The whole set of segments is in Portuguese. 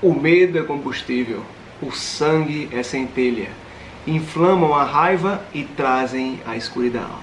O medo é combustível, o sangue é centelha, inflamam a raiva e trazem a escuridão.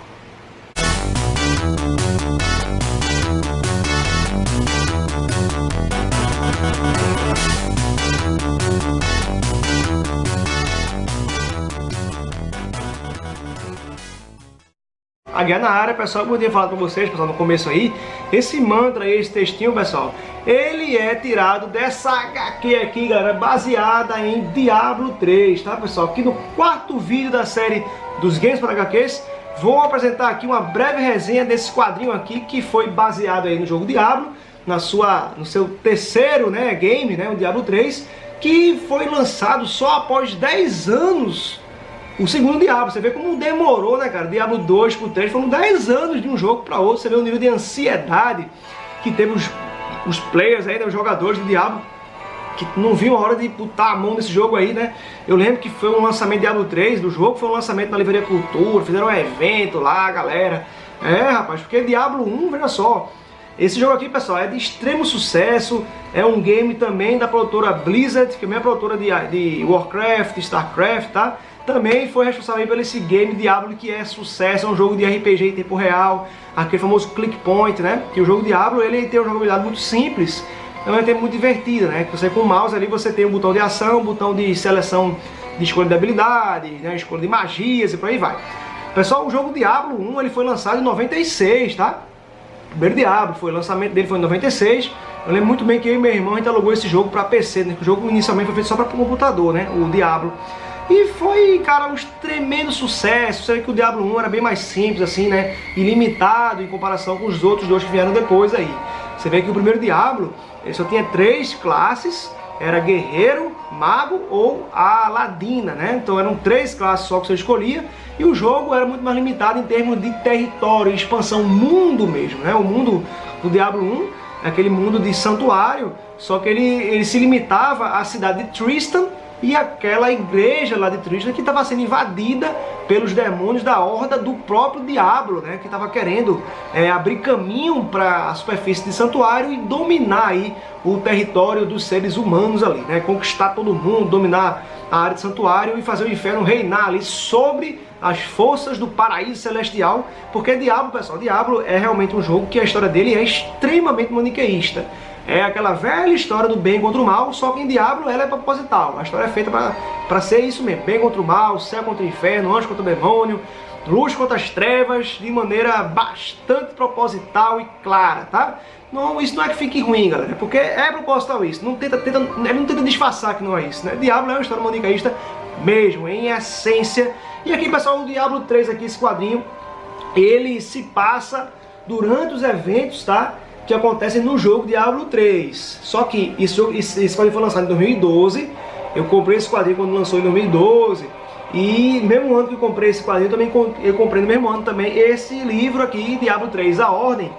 Aguiar na área, pessoal, como eu tinha falado para vocês, pessoal, no começo aí, esse mantra aí, esse textinho, pessoal, ele é tirado dessa HQ aqui, galera, baseada em Diablo 3, tá, pessoal? Aqui no quarto vídeo da série dos Games para HQs, vou apresentar aqui uma breve resenha desse quadrinho aqui, que foi baseado aí no jogo Diablo, no seu terceiro, né, game, né, o Diablo 3, que foi lançado só após 10 anos. O segundo Diablo, você vê como demorou, né, cara? Diablo 2 pro 3, foram 10 anos de um jogo para outro. Você vê o nível de ansiedade que teve os players aí, né, os jogadores do Diablo, que não viam a hora de botar a mão nesse jogo aí, né? Eu lembro que foi um lançamento de Diablo 3 do jogo, foi um lançamento na Livraria Cultura, fizeram um evento lá, galera. É, rapaz, porque Diablo 1, veja só, esse jogo aqui, pessoal, é de extremo sucesso, é um game também da produtora Blizzard, que é a minha produtora de Warcraft, Starcraft, tá? Também foi responsável por esse game Diablo, que é sucesso, é um jogo de RPG em tempo real, aquele famoso click point, né? Que o jogo Diablo, ele tem uma jogabilidade muito simples, é uma muito divertida, né? Que você com o mouse ali, você tem um botão de ação, um botão de seleção de escolha de habilidade, né? Escolha de magias e por aí vai. Pessoal, o jogo Diablo 1, ele foi lançado em 96, tá? O primeiro Diablo, o lançamento dele foi em 96. Eu lembro muito bem que eu e meu irmão, a gente alugou esse jogo para PC, né? O jogo inicialmente foi feito só para computador, né? O Diablo. E foi, cara, um tremendo sucesso. Você vê que o Diablo 1 era bem mais simples, assim, né? E limitado em comparação com os outros dois que vieram depois aí. Você vê que o primeiro Diablo, ele só tinha 3 classes. Era guerreiro, mago ou a ladina, né? Então eram 3 classes só que você escolhia. E o jogo era muito mais limitado em termos de território, expansão, mundo mesmo, né? O mundo do Diablo 1 é aquele mundo de santuário, só que ele se limitava à cidade de Tristan e aquela igreja lá de Tristan que estava sendo invadida pelos demônios da horda do próprio Diablo, né? Que estava querendo abrir caminho para a superfície de santuário e dominar aí o território dos seres humanos ali, né? Conquistar todo mundo, dominar a área de santuário e fazer o inferno reinar ali sobre as forças do paraíso celestial, porque Diablo, pessoal, Diablo é realmente um jogo que a história dele é extremamente maniqueísta. É aquela velha história do bem contra o mal, só que em Diablo ela é proposital. A história é feita para ser isso mesmo. Bem contra o mal, céu contra o inferno, anjo contra o demônio, luz contra as trevas, de maneira bastante proposital e clara, tá? Não, isso não é que fique ruim, galera, porque é proposital isso. Ele não tenta disfarçar que não é isso, né? Diablo é uma história maniqueísta mesmo, em essência. E aqui, pessoal, o Diablo 3 aqui, esse quadrinho, ele se passa durante os eventos, tá? Que acontecem no jogo Diablo 3. Só que esse quadrinho foi lançado em 2012. Eu comprei esse quadrinho quando lançou em 2012. E no mesmo ano que eu comprei esse quadrinho, eu comprei no mesmo ano também esse livro aqui, Diablo 3, A Ordem,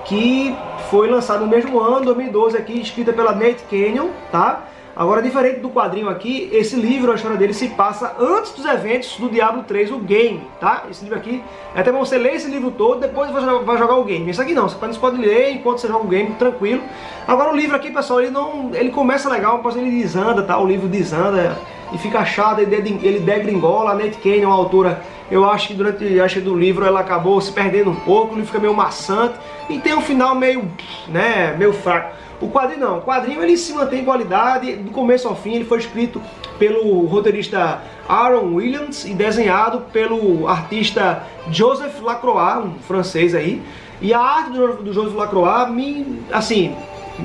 que foi lançado no mesmo ano, 2012, aqui, escrita pela Nate Canyon, tá? Agora, diferente do quadrinho aqui, esse livro, a história dele se passa antes dos eventos do Diablo 3, o game, tá? Esse livro aqui, é até bom você ler esse livro todo, depois vai jogar o game. Esse aqui não, você pode ler enquanto você joga o game, tranquilo. Agora o livro aqui, pessoal, ele começa legal, depois ele desanda, tá? O livro desanda e fica chato, ele degringola. A Nate Canyon, a autora, eu acho que durante do livro ela acabou se perdendo um pouco, o livro fica meio maçante e tem um final meio, né, meio fraco. O quadrinho não, o quadrinho ele se mantém em qualidade, do começo ao fim. Ele foi escrito pelo roteirista Aaron Williams e desenhado pelo artista Joseph Lacroix, um francês aí. E a arte do Joseph Lacroix me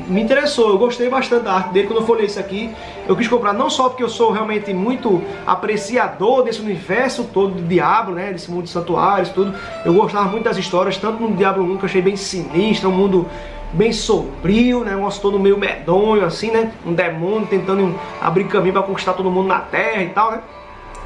interessou, eu gostei bastante da arte dele. Quando eu falei isso aqui, eu quis comprar não só porque eu sou realmente muito apreciador desse universo todo do Diablo, né, desse mundo de santuários, tudo. Eu gostava muito das histórias, tanto no Diablo 1, que eu achei bem sinistro, um mundo bem sombrio, né? Um negócio todo meio medonho, assim, né? Um demônio tentando abrir caminho para conquistar todo mundo na Terra e tal, né?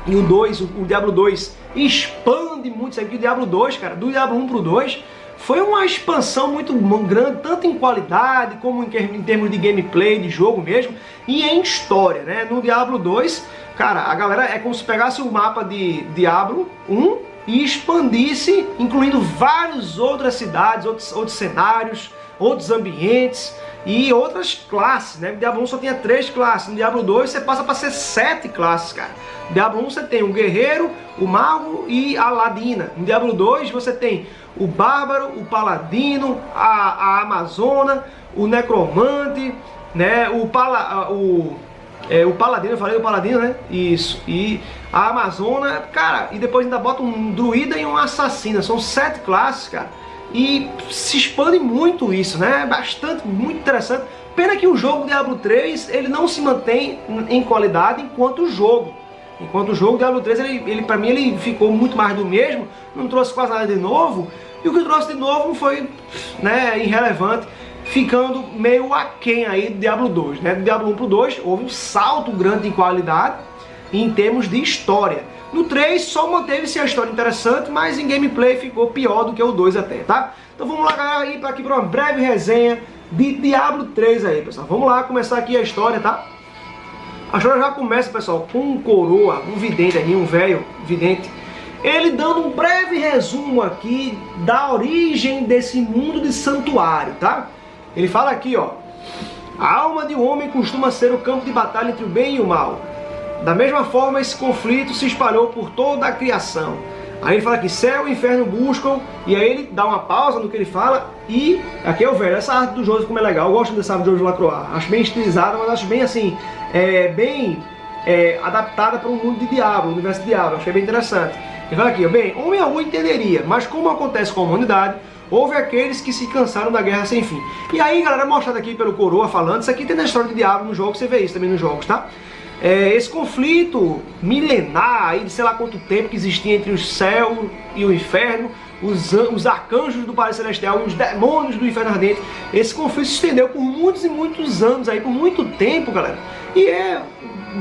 E o 2, o Diablo 2 expande muito isso aqui. O Diablo 2, cara, do Diablo 1 pro 2, foi uma expansão muito grande, tanto em qualidade, como em termos de gameplay, de jogo mesmo, e em história, né? No Diablo 2, cara, a galera é como se pegasse o mapa de Diablo 1 e expandisse, incluindo várias outras cidades, outros cenários, outros ambientes, e outras classes, né? No Diablo 1 só tinha 3 classes, no Diablo 2 você passa para ser 7 classes, cara. No Diablo 1 você tem o guerreiro, o mago e a ladina. No Diablo 2 você tem o bárbaro, o paladino, a amazona, o necromante, né? O paladino, eu falei o paladino, né? Isso. E a amazona, cara, e depois ainda bota um druida e um assassina. São 7 classes, cara. E se expande muito isso, né? Bastante, muito interessante. Pena que o jogo Diablo 3, ele não se mantém em qualidade enquanto jogo. Enquanto o jogo Diablo 3, ele para mim, ele ficou muito mais do mesmo. Não trouxe quase nada de novo. E o que trouxe de novo foi, né, irrelevante, ficando meio aquém aí do Diablo 2, né? Do Diablo 1 pro 2 houve um salto grande em qualidade e em termos de história. No 3 só manteve-se a história interessante, mas em gameplay ficou pior do que o 2 até, tá? Então vamos lá, galera, ir aqui para uma breve resenha de Diablo 3 aí, pessoal. Vamos lá começar aqui a história, tá? A história já começa, pessoal, com um coroa, um vidente aí, um velho vidente, ele dando um breve resumo aqui da origem desse mundo de santuário, tá? Ele fala aqui, ó: a alma de um homem costuma ser o campo de batalha entre o bem e o mal. Da mesma forma, esse conflito se espalhou por toda a criação. Aí ele fala que céu e inferno buscam, e aí ele dá uma pausa no que ele fala, e aqui é o velho. Essa arte do Joseph como é legal, eu gosto dessa arte do Joseph Lacroix. Acho bem estilizada, mas acho bem assim, adaptada para o mundo de Diablo, o universo de Diablo. Achei bem interessante. Ele fala aqui, ó: bem, homem algum entenderia, mas como acontece com a humanidade, houve aqueles que se cansaram da guerra sem fim. E aí, galera, mostrado aqui pelo Coroa falando, isso aqui tem na história de Diablo no jogo, você vê isso também nos jogos, tá? Esse conflito milenar, aí de sei lá quanto tempo que existia entre o céu e o inferno, os arcanjos do Paraíso Celestial e os demônios do Inferno Ardente, esse conflito se estendeu por muitos e muitos anos, aí, por muito tempo, galera. E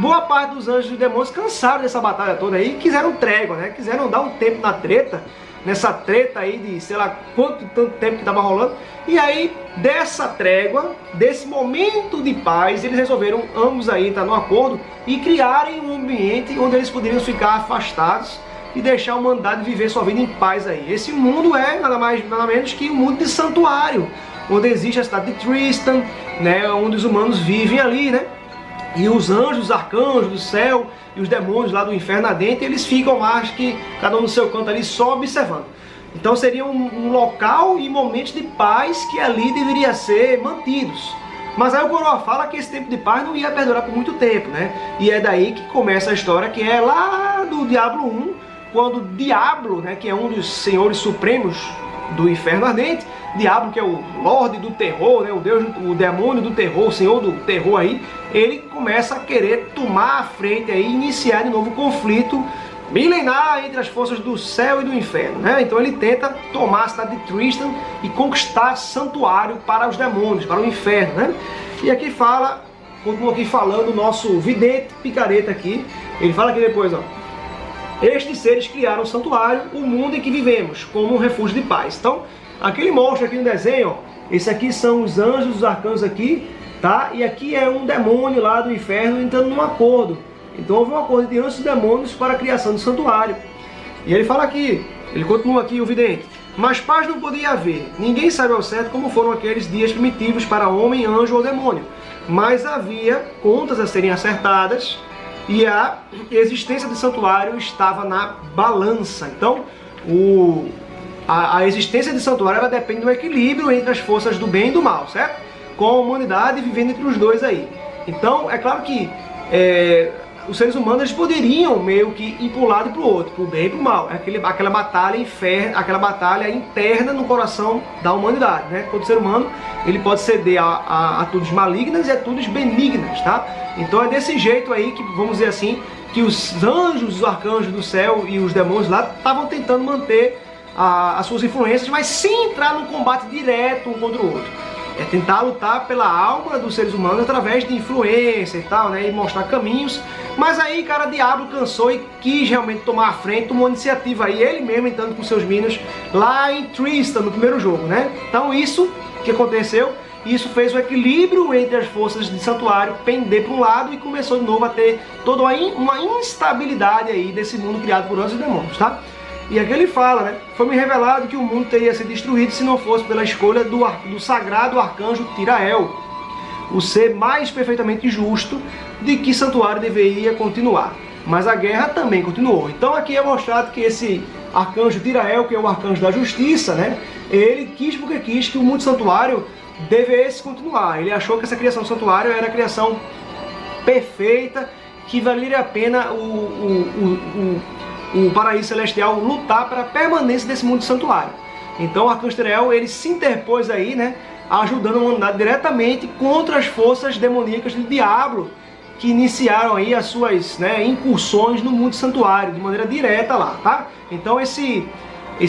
boa parte dos anjos e demônios cansaram dessa batalha toda aí e quiseram trégua, né? Quiseram dar um tempo na treta, nessa treta aí de sei lá tanto tempo que estava rolando. E aí, dessa trégua, desse momento de paz, eles resolveram ambos aí entrar num acordo e criarem um ambiente onde eles poderiam ficar afastados e deixar a humanidade viver sua vida em paz aí. Esse mundo é nada mais, nada menos que um mundo de santuário, onde existe a cidade de Tristan, né, onde os humanos vivem ali, né? E os anjos, os arcanjos do céu e os demônios lá do inferno ardente, eles ficam lá, acho que cada um no seu canto ali, só observando. Então seria um local e momentos de paz que ali deveria ser mantidos. Mas aí o Coroa fala que esse tempo de paz não ia perdurar por muito tempo, né? E é daí que começa a história, que é lá do Diablo 1, quando Diablo, né, que é um dos senhores supremos do inferno ardente, Diablo, que é o Lorde do Terror, né, o Deus, o demônio do terror, o Senhor do Terror aí, ele começa a querer tomar a frente aí, iniciar de novo o conflito milenar entre as forças do céu e do inferno, né? Então ele tenta tomar a cidade de Tristan e conquistar santuário para os demônios, para o inferno, né? E aqui fala, continua aqui falando o nosso vidente picareta aqui, ele fala aqui depois, ó: estes seres criaram o santuário, o mundo em que vivemos, como um refúgio de paz. Então, aqui ele mostra aqui no desenho, ó, esse aqui são os anjos, os arcanos aqui, tá? E aqui é um demônio lá do inferno entrando num acordo. Então houve um acordo de anjos e demônios para a criação do santuário. E ele fala aqui, ele continua aqui o vidente: mas paz não podia haver. Ninguém sabe ao certo como foram aqueles dias primitivos para homem, anjo ou demônio. Mas havia contas a serem acertadas e a existência do santuário estava na balança. Então, a existência do santuário, ela depende do equilíbrio entre as forças do bem e do mal, certo? Com a humanidade vivendo entre os dois aí. Então, é claro que os seres humanos, eles poderiam meio que ir para um lado e para o outro, para o bem e para o mal. Aquela batalha interna no coração da humanidade, né? Todo ser humano, ele pode ceder a atitudes malignas e atitudes benignas, tá? Então é desse jeito aí que, vamos dizer assim, que os anjos, os arcanjos do céu e os demônios lá estavam tentando manter as suas influências, mas sem entrar num combate direto um contra o outro. É tentar lutar pela alma dos seres humanos através de influência e tal, né? E mostrar caminhos. Mas aí, cara, Diablo cansou e quis realmente tomar a frente, tomou a iniciativa aí, ele mesmo entrando com seus minions lá em Tristan, no primeiro jogo, né? Então isso que aconteceu, isso fez o equilíbrio entre as forças de santuário pender para um lado e começou de novo a ter toda uma instabilidade aí desse mundo criado por anjos e demônios, tá? E aqui ele fala, né? Foi-me revelado que o mundo teria sido destruído se não fosse pela escolha do sagrado arcanjo Tirael. o ser mais perfeitamente justo de que Santuário deveria continuar. Mas a guerra também continuou. Então aqui é mostrado que esse arcanjo Tirael, que é o arcanjo da justiça, né? Ele quis porque quis que o mundo santuário devesse continuar. Ele achou que essa criação do santuário era a criação perfeita, que valeria a pena o paraíso celestial lutar para a permanência desse mundo santuário. Então o arcanjo Tirael, ele se interpôs aí, né? Ajudando a humanidade diretamente contra as forças demoníacas do diabo, que iniciaram aí as suas, né, incursões no mundo santuário, de maneira direta lá, tá? Então esse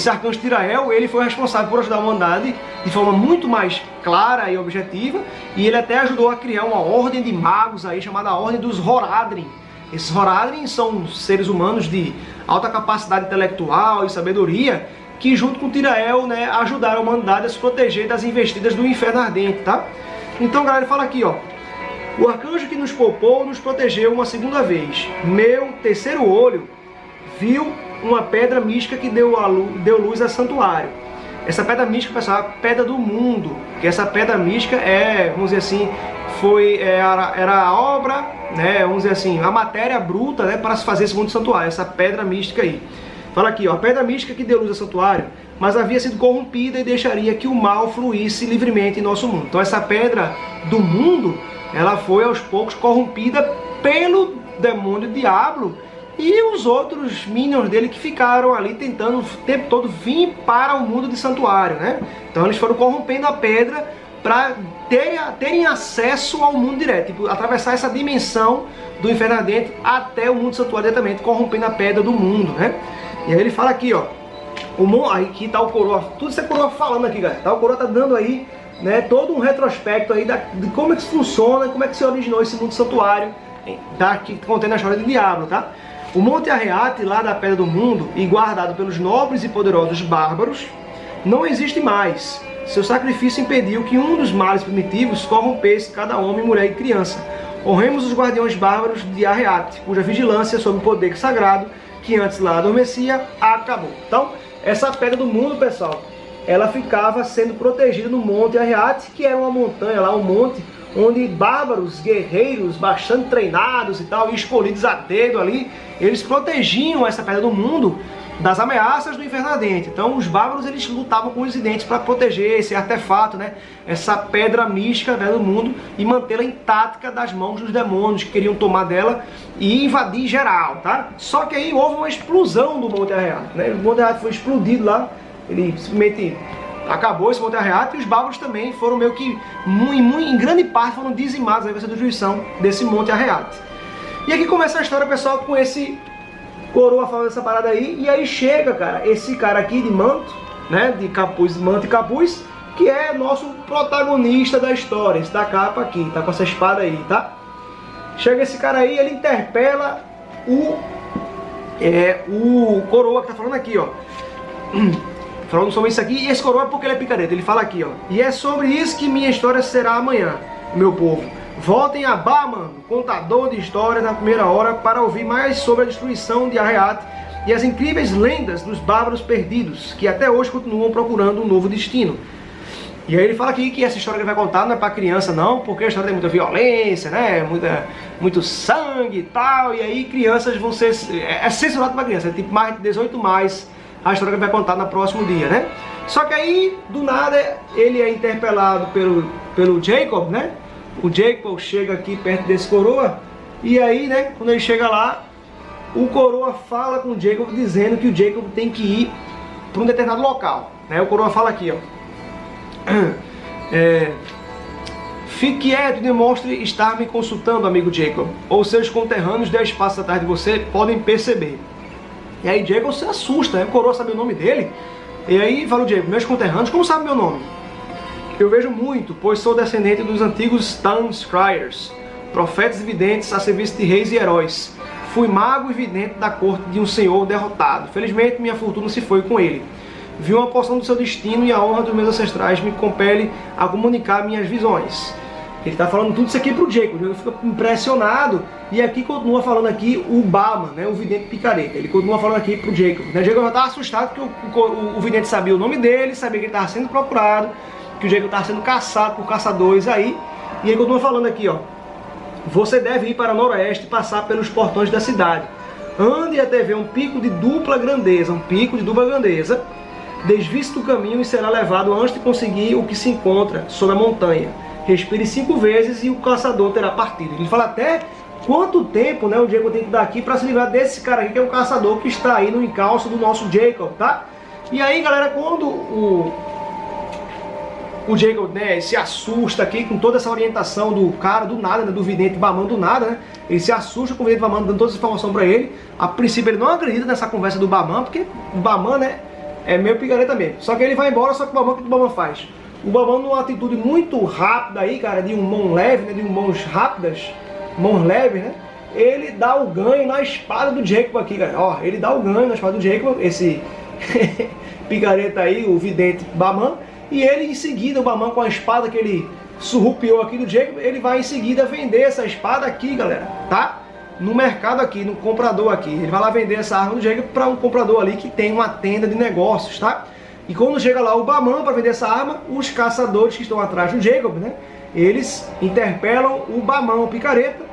arcanjo Tirael, ele foi responsável por ajudar a humanidade de forma muito mais clara e objetiva, e ele até ajudou a criar uma ordem de magos aí, chamada Ordem dos Horadrim. Esses Horadrim são seres humanos de alta capacidade intelectual e sabedoria, que junto com Tirael, né, ajudaram a humanidade a se proteger das investidas do inferno ardente, tá? Então, galera, ele fala aqui, ó: o arcanjo que nos poupou nos protegeu uma segunda vez. Meu terceiro olho viu uma pedra mística que deu luz a santuário. Essa pedra mística, pessoal, é a pedra do mundo. Que essa pedra mística é, vamos dizer assim, era a obra, né, vamos dizer assim, a matéria bruta, né, para se fazer esse mundo santuário. Essa pedra mística aí. Fala aqui, ó: a pedra mística que deu luz ao santuário, mas havia sido corrompida e deixaria que o mal fluísse livremente em nosso mundo. Então essa pedra do mundo, ela foi aos poucos corrompida pelo demônio Diablo e os outros minions dele que ficaram ali tentando o tempo todo vir para o mundo de santuário, né? Então eles foram corrompendo a pedra para terem acesso ao mundo direto, tipo, atravessar essa dimensão do inferno ardente até o mundo de santuário diretamente, corrompendo a pedra do mundo, né? E aí ele fala aqui, ó, aqui tá o Coroa, tudo isso é Coroa falando aqui, galera, tá? O Coroa tá dando aí, né, todo um retrospecto aí de como é que funciona, como é que se originou esse mundo santuário, tá? Que contém a história do diabo, tá? O Monte Arreate, lá da Pedra do Mundo, e guardado pelos nobres e poderosos bárbaros, não existe mais. Seu sacrifício impediu que um dos males primitivos corrompesse cada homem, mulher e criança. Honremos os guardiões bárbaros de Arreate, cuja vigilância sobre o poder sagrado, que antes lá adormecia, acabou. Então, essa Pedra do Mundo, pessoal, ela ficava sendo protegida no Monte Arreate, que era uma montanha lá, um monte, onde bárbaros, guerreiros, bastante treinados e tal, e escolhidos a dedo ali, eles protegiam essa Pedra do Mundo das ameaças do inferno ardente. Então os bárbaros, eles lutavam com os dentes para proteger esse artefato, né, essa pedra mística, né, do mundo, e mantê-la intacta das mãos dos demônios que queriam tomar dela e invadir geral, tá? Só que aí houve uma explosão do Monte Arreate, né? O Monte Arreate foi explodido lá, ele simplesmente acabou esse Monte Arreate, e os bárbaros também foram meio que, em grande parte, foram dizimados aí com essa destruição desse Monte Arreate. E aqui começa a história, pessoal, com esse Coroa falando essa parada aí, e aí chega, cara, esse cara aqui de manto, né, de capuz, manto e capuz, que é nosso protagonista da história, esse da capa aqui, tá com essa espada aí, tá? Chega esse cara aí, ele interpela o Coroa que tá falando aqui, ó. Falando sobre isso aqui, e esse Coroa é porque ele é picareta, ele fala aqui, ó: e é sobre isso que minha história será amanhã, meu povo. Voltem a Baman, contador de histórias na primeira hora, para ouvir mais sobre a destruição de Arreate e as incríveis lendas dos bárbaros perdidos, que até hoje continuam procurando um novo destino. E aí ele fala aqui que essa história que ele vai contar não é para criança não, porque a história tem muita violência, né, muito sangue e tal, e aí crianças vão ser... É censurado para criança, é tipo mais de 18 mais a história que ele vai contar no próximo dia, né? Só que aí, do nada, ele é interpelado pelo Jacob, né? O Jacob chega aqui perto desse Coroa, e aí, né, quando ele chega lá, o Coroa fala com o Jacob, dizendo que o Jacob tem que ir para um determinado local, né? O Coroa fala aqui, ó: fique quieto e demonstre estar me consultando, amigo Jacob, ou seus conterrâneos 10 passos atrás de você podem perceber. E aí Jacob se assusta, né? O Coroa sabe o nome dele, e aí fala o Jacob: meus conterrâneos, como sabe meu nome? Eu vejo muito, pois sou descendente dos antigos Tanscriers, profetas e videntes a serviço de reis e heróis. Fui mago e vidente da corte de um senhor derrotado. Felizmente minha fortuna se foi com ele. Vi uma porção do seu destino e a honra dos meus ancestrais me compele a comunicar minhas visões. Ele está falando tudo isso aqui para o Jacob. O Jacob fica impressionado, e aqui continua falando aqui o Baman, né, o vidente picareta. Ele continua falando aqui para o Jacob. O Jacob já estava assustado porque o vidente sabia o nome dele, sabia que ele estava sendo procurado, que o Jacob estava sendo caçado por caçadores aí, E ele continua falando aqui, ó. Você deve ir para o noroeste e passar pelos portões da cidade. Ande até ver um pico de dupla grandeza, Desvie-se do caminho e será levado antes de conseguir o que se encontra sobre a montanha. Respire 5 vezes e o caçador terá partido. Ele fala até quanto tempo, né, o Jacob tem que dar aqui para se livrar desse cara aqui, que é o caçador que está aí no encalço do nosso Jacob, tá? E aí, galera, quando o Jacob, né, se assusta aqui com toda essa orientação do cara, do nada, né, do vidente Bamam, do nada, né? Ele se assusta com o vidente Bamam, dando toda essa informação para ele. A princípio ele não acredita nessa conversa do Bamam, porque o Bamam, né, é meio picareta mesmo. Só que ele vai embora, só que o que o Bamam faz? O Bamam, numa atitude muito rápida aí, cara, de um mão leve, né, de mãos rápidas, mãos leves, né? Ele dá o ganho na espada do Jacob aqui, galera. Ó, ele dá o ganho na espada do Jacob, esse picareta aí, o vidente Bamam. E ele em seguida, o Bamam com a espada que ele surrupiou aqui do Jacob, ele vai em seguida vender essa espada aqui, galera, tá? No mercado aqui, no comprador aqui. Ele vai lá vender essa arma do Jacob para um comprador ali que tem uma tenda de negócios, tá? E quando chega lá o Bamam para vender essa arma, os caçadores que estão atrás do Jacob, né? Eles interpelam o Bamam, o picareta,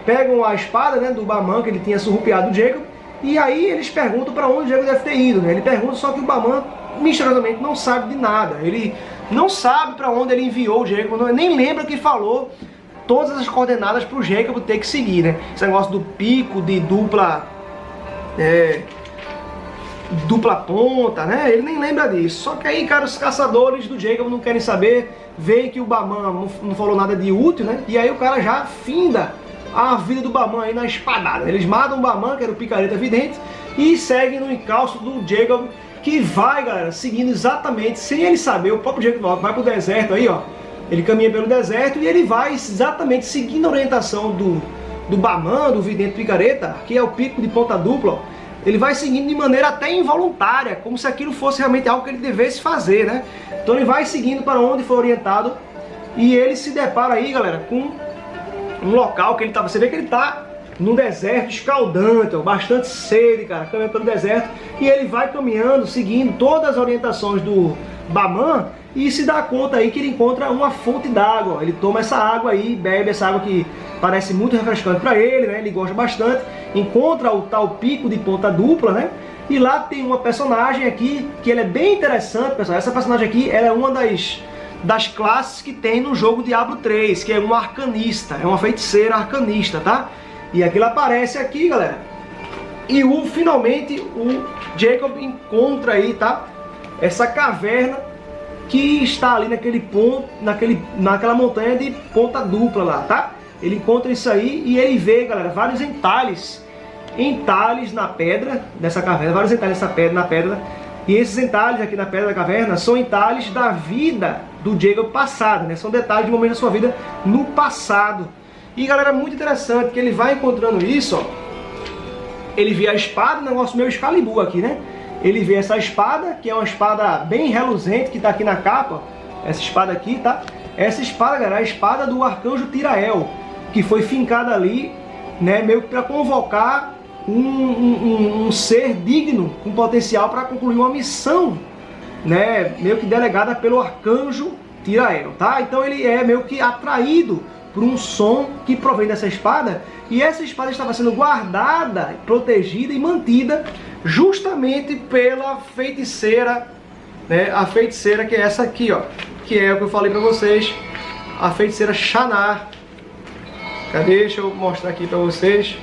pegam a espada, né, do Bamam que ele tinha surrupiado o Jacob, e aí eles perguntam para onde o Jacob deve ter ido, né? Ele pergunta, só que o Bamam misteriosamente não sabe de nada. Ele não sabe para onde ele enviou o Jacob, nem lembra que falou todas as coordenadas para o Jacob ter que seguir, né? Esse negócio do pico de dupla ponta, né? Ele nem lembra disso. Só que aí, cara, os caçadores do Jacob não querem saber, veem que o Bamam não falou nada de útil, né? E aí o cara já finda a vida do Bamam aí na espadada. Eles matam o Bamam, que era o picareta vidente, e seguem no encalço do Jacob, que vai, galera, seguindo exatamente, sem ele saber, o próprio Jacob vai pro deserto aí, ó. Ele caminha pelo deserto e ele vai exatamente seguindo a orientação do Bamam, do vidente picareta, que é o pico de ponta dupla, ó. Ele vai seguindo de maneira até involuntária, como se aquilo fosse realmente algo que ele devesse fazer, né? Então ele vai seguindo para onde foi orientado e ele se depara aí, galera, com um local que ele tá, você vê que ele tá num deserto escaldante, ó, bastante sede, cara, caminhando pelo deserto, e ele vai caminhando, seguindo todas as orientações do Bamam, e se dá conta aí que ele encontra uma fonte d'água. Ele toma essa água aí, bebe essa água que parece muito refrescante para ele, né? Ele gosta bastante, encontra o tal pico de ponta dupla, né? E lá tem uma personagem aqui que ela é bem interessante, pessoal. Essa personagem aqui, ela é uma das classes que tem no jogo Diablo 3, que é uma arcanista, é uma feiticeira arcanista, tá? E aqui ela aparece aqui, galera. E finalmente o Jacob encontra aí, tá? Essa caverna que está ali naquele ponto, naquela montanha de ponta dupla lá, tá? Ele encontra isso aí e ele vê, galera, vários entalhes na pedra dessa caverna, vários entalhes na pedra. E esses entalhes aqui na pedra da caverna são entalhes da vida do Jacob passado, né? São detalhes de momentos da sua vida no passado. E, galera, muito interessante que ele vai encontrando isso, ó. Ele vê a espada, um negócio meio Excalibur aqui, né? Ele vê essa espada, que é uma espada bem reluzente, que tá aqui na capa. Essa espada aqui, tá? Essa espada, galera, é a espada do arcanjo Tirael, que foi fincada ali, né? Meio que para convocar um ser digno, com potencial para concluir uma missão, né? Meio que delegada pelo arcanjo Tirael, tá? Então ele é meio que atraído por um som que provém dessa espada, e essa espada estava sendo guardada, protegida e mantida justamente pela feiticeira, né? A feiticeira que é essa aqui, ó, que é o que eu falei para vocês, a feiticeira Shannár. Cadê? Deixa eu mostrar aqui para vocês.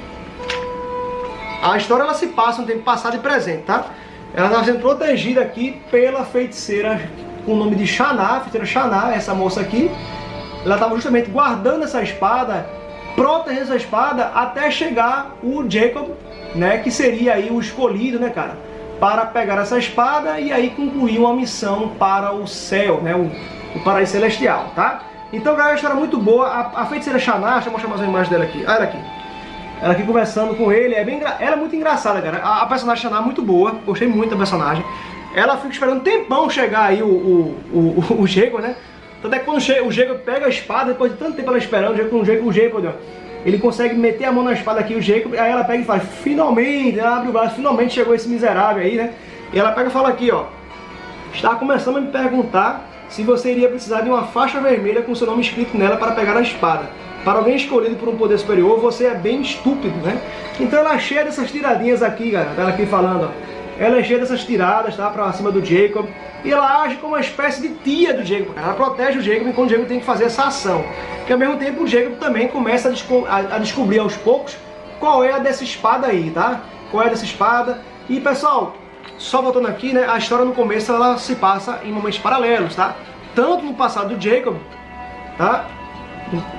A história ela se passa no tempo passado e presente, tá? Ela estava sendo protegida aqui pela feiticeira com o nome de Shannár, feiticeira Shannár, essa moça aqui. Ela estava justamente guardando essa espada, protegendo essa espada até chegar o Jacob, né, que seria aí o escolhido, né, cara, para pegar essa espada e aí concluir uma missão para o céu, né, o paraíso celestial, tá? Então, galera, a história é muito boa. A feiticeira Shannár, deixa eu mostrar mais uma imagem dela aqui. Olha ela aqui. Ela aqui conversando com ele, ela é muito engraçada, cara. A personagem Shannár é muito boa, gostei muito da personagem. Ela fica esperando um tempão chegar aí o Jacob, né? Tanto é que quando o Jacob pega a espada, depois de tanto tempo ela esperando, o Jacob, ele consegue meter a mão na espada aqui, o Jacob, aí ela pega e fala, finalmente, ela abre o braço, finalmente chegou esse miserável aí, né? E ela pega e fala aqui, ó, está começando a me perguntar se você iria precisar de uma faixa vermelha com seu nome escrito nela para pegar a espada. Para alguém escolhido por um poder superior, você é bem estúpido, né? Então ela é cheia dessas tiradinhas aqui, galera. Ela aqui falando, ó. Ela é cheia dessas tiradas, tá? Pra cima do Jacob. E ela age como uma espécie de tia do Jacob, cara. Ela protege o Jacob enquanto o Jacob tem que fazer essa ação. E ao mesmo tempo o Jacob também começa a descobrir aos poucos qual é a dessa espada aí, tá? Qual é a dessa espada. E pessoal, só voltando aqui, né? A história no começo ela se passa em momentos paralelos, tá? Tanto no passado do Jacob, tá?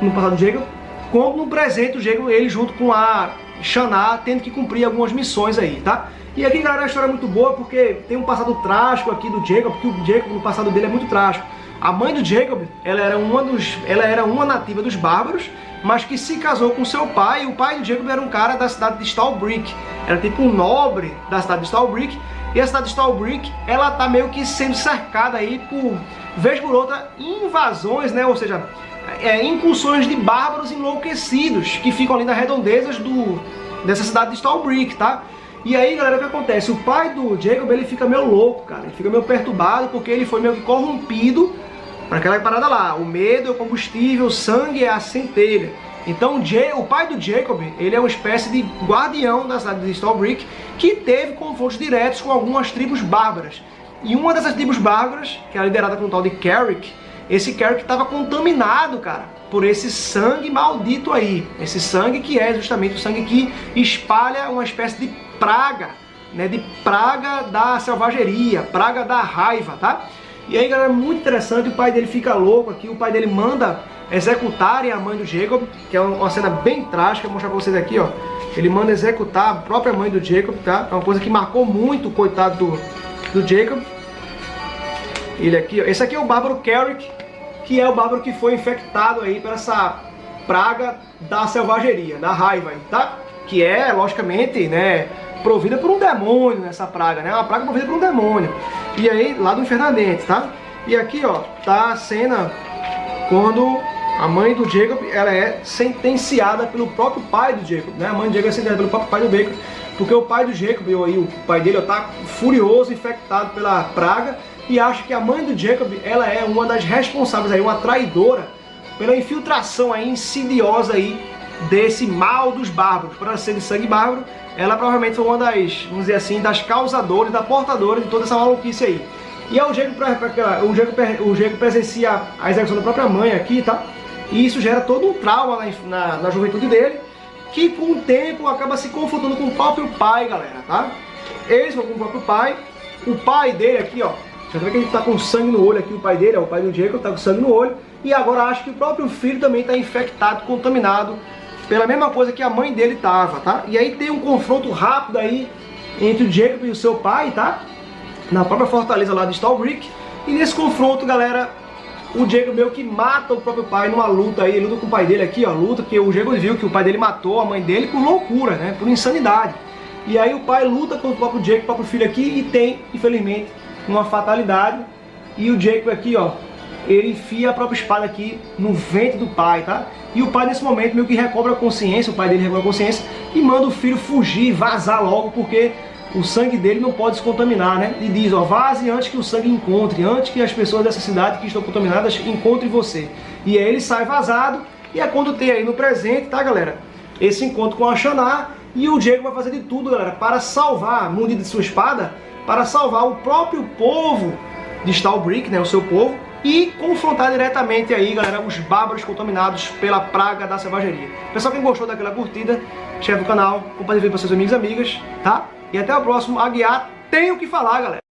No passado do Jacob, como no presente do Jacob, ele junto com a Shannah tendo que cumprir algumas missões aí, tá? E aqui, galera, a história é muito boa porque tem um passado trágico aqui do Jacob, porque o Jacob, no passado dele, é muito trágico. A mãe do Jacob, ela era uma nativa dos bárbaros, mas que se casou com seu pai, e o pai do Jacob era um cara da cidade de Stallbrick. Era tipo um nobre da cidade de Stallbrick, e a cidade de Stallbrick, ela tá meio que sendo cercada aí por, vez por outra, invasões, né, ou seja, incursões de bárbaros enlouquecidos, que ficam ali nas redondezas dessa cidade de Stallbrick, tá? E aí, galera, o que acontece? O pai do Jacob, ele fica meio louco, cara. Ele fica meio perturbado porque ele foi meio que corrompido para aquela parada lá. O medo é o combustível, o sangue é a centelha. Então, o pai do Jacob, ele é uma espécie de guardião da cidade de Stallbrick que teve confrontos diretos com algumas tribos bárbaras. E uma dessas tribos bárbaras, que era liderada por um tal de Carrick, esse Carrick estava contaminado, cara, por esse sangue maldito aí. Esse sangue que é justamente o sangue que espalha uma espécie de praga, né, de praga da selvageria, praga da raiva, tá? E aí, galera, muito interessante, o pai dele fica louco aqui, o pai dele manda executarem a mãe do Jacob, que é uma cena bem trágica, vou mostrar pra vocês aqui, ó. Ele manda executar a própria mãe do Jacob, tá? É uma coisa que marcou muito o coitado do Jacob. Ele aqui, ó. Esse aqui é o bárbaro Carrick, que é o bárbaro que foi infectado aí por essa praga da selvageria, da raiva aí, tá? Que é, logicamente, né, provida por um demônio, essa praga, né? Uma praga provida por um demônio. E aí, lá do Infernadente, tá? E aqui, ó, tá a cena quando a mãe do Jacob, ela é sentenciada pelo próprio pai do Jacob, né? A mãe do Jacob é sentenciada pelo próprio pai do Jacob, porque o pai do Jacob, e o pai dele, ó, tá furioso, infectado pela praga, e acha que a mãe do Jacob, ela é uma das responsáveis aí, uma traidora, pela infiltração aí insidiosa aí desse mal dos bárbaros. Por ela ser de sangue bárbaro, ela provavelmente foi uma das, vamos dizer assim, das causadoras, da portadora de toda essa maluquice aí. E aí o Jacob presencia a execução da própria mãe aqui, tá? E isso gera todo um trauma na juventude dele, que com o tempo acaba se confrontando com o próprio pai, galera, tá? Eles vão com o próprio pai, o pai dele aqui, ó, você vê que ele tá com sangue no olho aqui, o pai dele, ó, o pai do Jacob tá com sangue no olho, e agora acha que o próprio filho também está infectado, contaminado pela mesma coisa que a mãe dele tava, tá? E aí tem um confronto rápido aí entre o Jacob e o seu pai, tá? Na própria fortaleza lá de Stallbrick. E nesse confronto, galera, o Jacob meio que mata o próprio pai numa luta aí, ele luta com o pai dele aqui, ó, luta, porque o Jacob viu que o pai dele matou a mãe dele por loucura, né? Por insanidade. E aí o pai luta contra o próprio Jacob, o próprio filho aqui, e tem, infelizmente, uma fatalidade. E o Jacob aqui, ó, ele enfia a própria espada aqui no ventre do pai, tá? E o pai nesse momento meio que recobra a consciência, o pai dele recobra a consciência e manda o filho fugir, vazar logo, porque o sangue dele não pode se contaminar, né? E diz, ó, vaze antes que o sangue encontre, antes que as pessoas dessa cidade que estão contaminadas encontrem você. E aí ele sai vazado, e é quando tem aí no presente, tá, galera? Esse encontro com a Shannah, e o Jacob vai fazer de tudo, galera, para salvar, munido de sua espada, para salvar o próprio povo de Stallbrick, né, o seu povo, e confrontar diretamente aí, galera, os bárbaros contaminados pela praga da selvageria. Pessoal, quem gostou daquela curtida, inscreve no canal, compartilhe com seus amigos e amigas, tá? E até o próximo Aguiar Tem o que Falar, galera.